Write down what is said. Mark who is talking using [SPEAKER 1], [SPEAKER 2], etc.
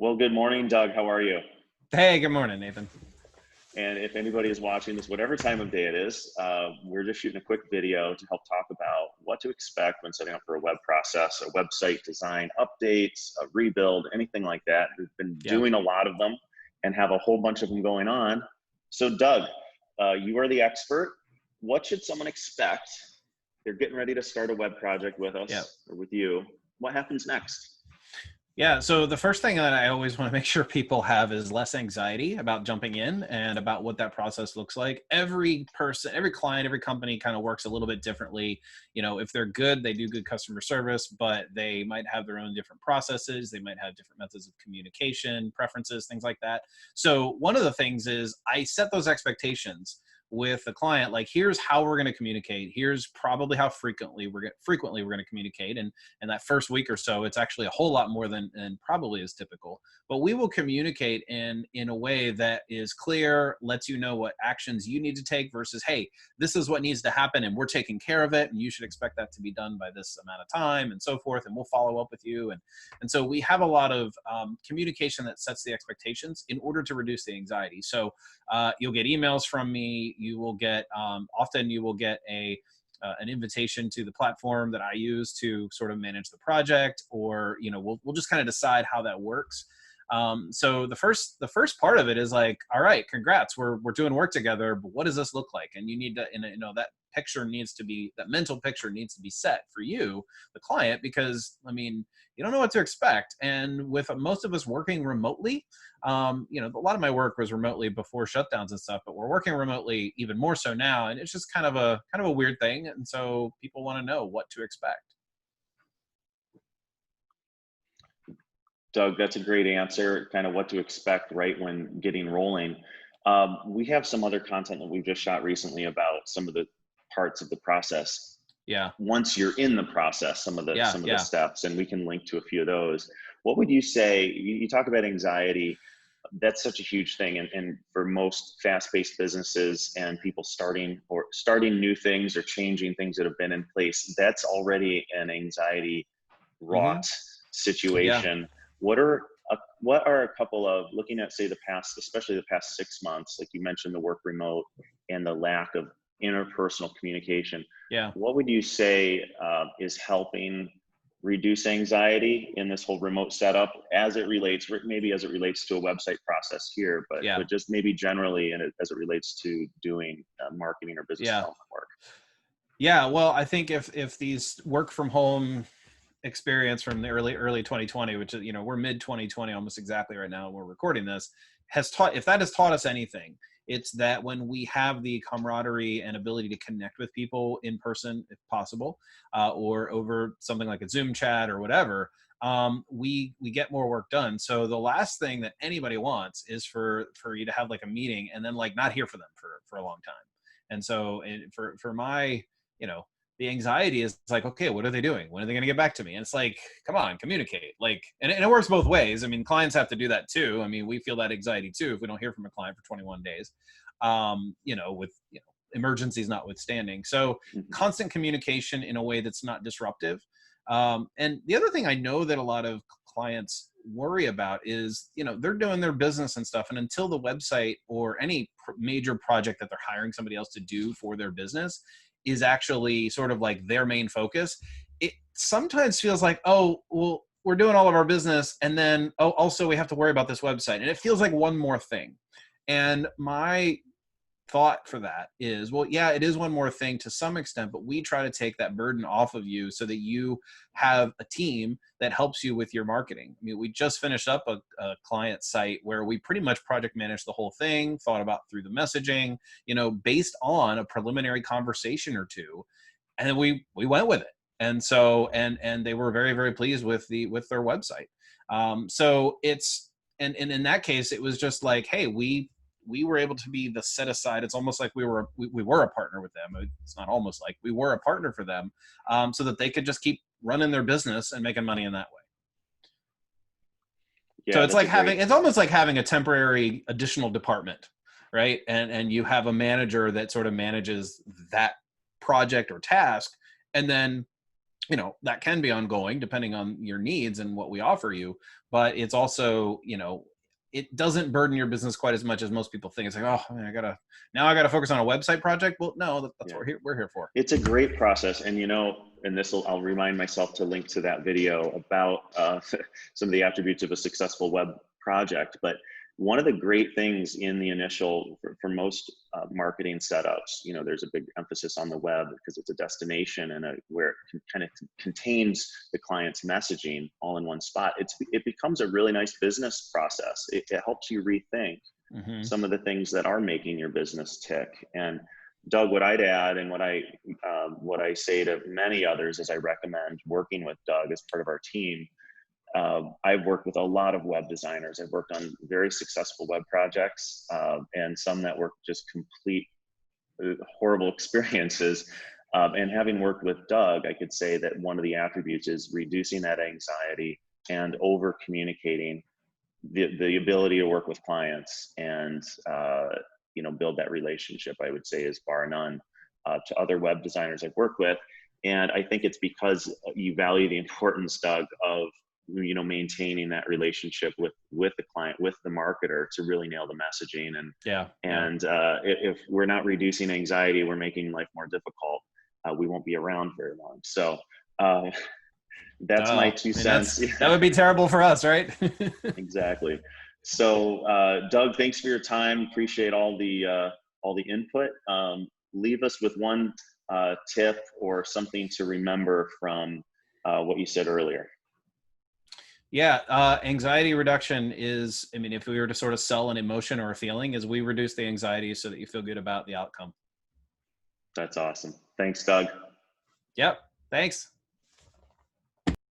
[SPEAKER 1] Well, good morning, Doug. How are you?
[SPEAKER 2] Hey, good morning, Nathan.
[SPEAKER 1] And if anybody is watching this, whatever time of day it is, we're just shooting a quick video to help talk about what to expect when setting up for a web process, a website design updates, a rebuild, anything like that. We've been
[SPEAKER 2] Yeah.
[SPEAKER 1] doing a lot of them and have a whole bunch of them going on. So, Doug, you are the expert. What should someone expect? They're getting ready to start a web project with
[SPEAKER 2] Yeah.
[SPEAKER 1] us or with you. What happens next?
[SPEAKER 2] Yeah. So the first thing that I always want to make sure people have is less anxiety about jumping in and about what that process looks like. Every person, every client, every company kind of works a little bit differently. If they're good, they do good customer service, but they might have their own different processes. They might have different methods of communication, preferences, things like that. So one of the things is I set those expectations with the client, like here's how we're going to communicate, here's probably how frequently we're going to communicate, and that first week or so it's actually a whole lot more than probably is typical, but we will communicate in a way that is clear, lets you know what actions you need to take versus, hey, this is what needs to happen and we're taking care of it and you should expect that to be done by this amount of time and so forth, and we'll follow up with you. And so we have a lot of communication that sets the expectations in order to reduce the anxiety. So you'll get emails from me. You will get often you will get an invitation to the platform that I use to sort of manage the project, or we'll just kind of decide how that works. So the first part of it is like, all right, congrats, we're doing work together, but what does this look like? And you need to, that mental picture needs to be set for you, the client, because I mean, you don't know what to expect. And with most of us working remotely, a lot of my work was remotely before shutdowns and stuff, but we're working remotely even more so now, and it's just kind of a weird thing. And so people want to know what to expect.
[SPEAKER 1] Doug, that's a great answer, kind of what to expect right when getting rolling. We have some other content that we've just shot recently about some of the parts of the process.
[SPEAKER 2] Yeah,
[SPEAKER 1] Once you're in the process, some of the
[SPEAKER 2] yeah,
[SPEAKER 1] some of the
[SPEAKER 2] yeah.
[SPEAKER 1] steps, and we can link to a few of those. What would you say? You talk about anxiety. That's such a huge thing, and for most fast-paced businesses and people starting new things or changing things that have been in place, that's already an anxiety
[SPEAKER 2] Hmm.
[SPEAKER 1] wrought
[SPEAKER 2] Yeah.
[SPEAKER 1] situation. What are a couple of, looking at, say, the past, especially the past 6 months, like you mentioned, the work remote and the lack of interpersonal communication.
[SPEAKER 2] Yeah.
[SPEAKER 1] What would you say is helping reduce anxiety in this whole remote setup, as it relates, maybe as it relates to a website process here, but
[SPEAKER 2] Yeah.
[SPEAKER 1] just maybe generally, and as it relates to doing marketing or business
[SPEAKER 2] Yeah.
[SPEAKER 1] development work?
[SPEAKER 2] Yeah. Well, I think if these work from home experience from the early 2020, which is, we're mid 2020 almost exactly right now, we're recording this, if that has taught us anything, it's that when we have the camaraderie and ability to connect with people in person, if possible, or over something like a Zoom chat or whatever, we get more work done. So the last thing that anybody wants is for you to have like a meeting and then like not hear from them for a long time. And so for my, you know the anxiety is like, okay, what are they doing? When are they going to get back to me? And it's like, come on, communicate. Like, and it works both ways. I mean, clients have to do that too. I mean, we feel that anxiety too if we don't hear from a client for 21 days, with emergencies notwithstanding. So
[SPEAKER 1] Mhm.
[SPEAKER 2] constant communication in a way that's not disruptive. And the other thing I know that a lot of clients worry about is, they're doing their business and stuff, and until the website or any major project that they're hiring somebody else to do for their business is actually sort of like their main focus, it sometimes feels like, oh, well, we're doing all of our business, and then, oh, also we have to worry about this website, and it feels like one more thing. And my thought for that is, well, yeah, it is one more thing to some extent, but we try to take that burden off of you so that you have a team that helps you with your marketing. I mean, we just finished up a client site where we pretty much project managed the whole thing, thought about through the messaging, based on a preliminary conversation or two, and then we went with it. And so and they were very, very pleased with their website. So it's and in that case, it was just like, hey, we were able to be the set aside. It's almost like we were a partner with them. It's not almost like we were a partner for them, so that they could just keep running their business and making money in that way. So
[SPEAKER 1] Yeah,
[SPEAKER 2] it's
[SPEAKER 1] that's a
[SPEAKER 2] like
[SPEAKER 1] great.
[SPEAKER 2] it's almost like having a temporary additional department, right? And you have a manager that sort of manages that project or task, and then you know, that can be ongoing depending on your needs and what we offer you. But it's also, you know, it doesn't burden your business quite as much as most people think. It's like, oh, man, I gotta focus on a website project. Well, no, that's
[SPEAKER 1] Yeah.
[SPEAKER 2] what we're here for.
[SPEAKER 1] It's a great process. And, you know, and I'll remind myself to link to that video about some of the attributes of a successful web project. But one of the great things in the initial, for most marketing setups, you know, there's a big emphasis on the web because it's a destination and where it kind of contains the client's messaging all in one spot. It becomes a really nice business process. It helps you rethink some of the things that are making your business tick. And Doug, what I'd add, and what I say to many others is I recommend working with Doug as part of our team. I've worked with a lot of web designers. I've worked on very successful web projects, and some that were just complete horrible experiences. And having worked with Doug, I could say that one of the attributes is reducing that anxiety and over communicating, the ability to work with clients and you know, build that relationship, I would say, is bar none to other web designers I've worked with. And I think it's because you value the importance, Doug, of, you know, maintaining that relationship with the client, with the marketer, to really nail the messaging. And if we're not reducing anxiety, we're making life more difficult. We won't be around very long. So that's my 2 cents.
[SPEAKER 2] That would be terrible for us, right?
[SPEAKER 1] Exactly. So, Doug, thanks for your time. Appreciate all the input. Leave us with one tip or something to remember from what you said earlier.
[SPEAKER 2] Yeah, anxiety reduction is, I mean, if we were to sort of sell an emotion or a feeling, is we reduce the anxiety so that you feel good about the outcome.
[SPEAKER 1] That's awesome. Thanks, Doug.
[SPEAKER 2] Yep. Thanks.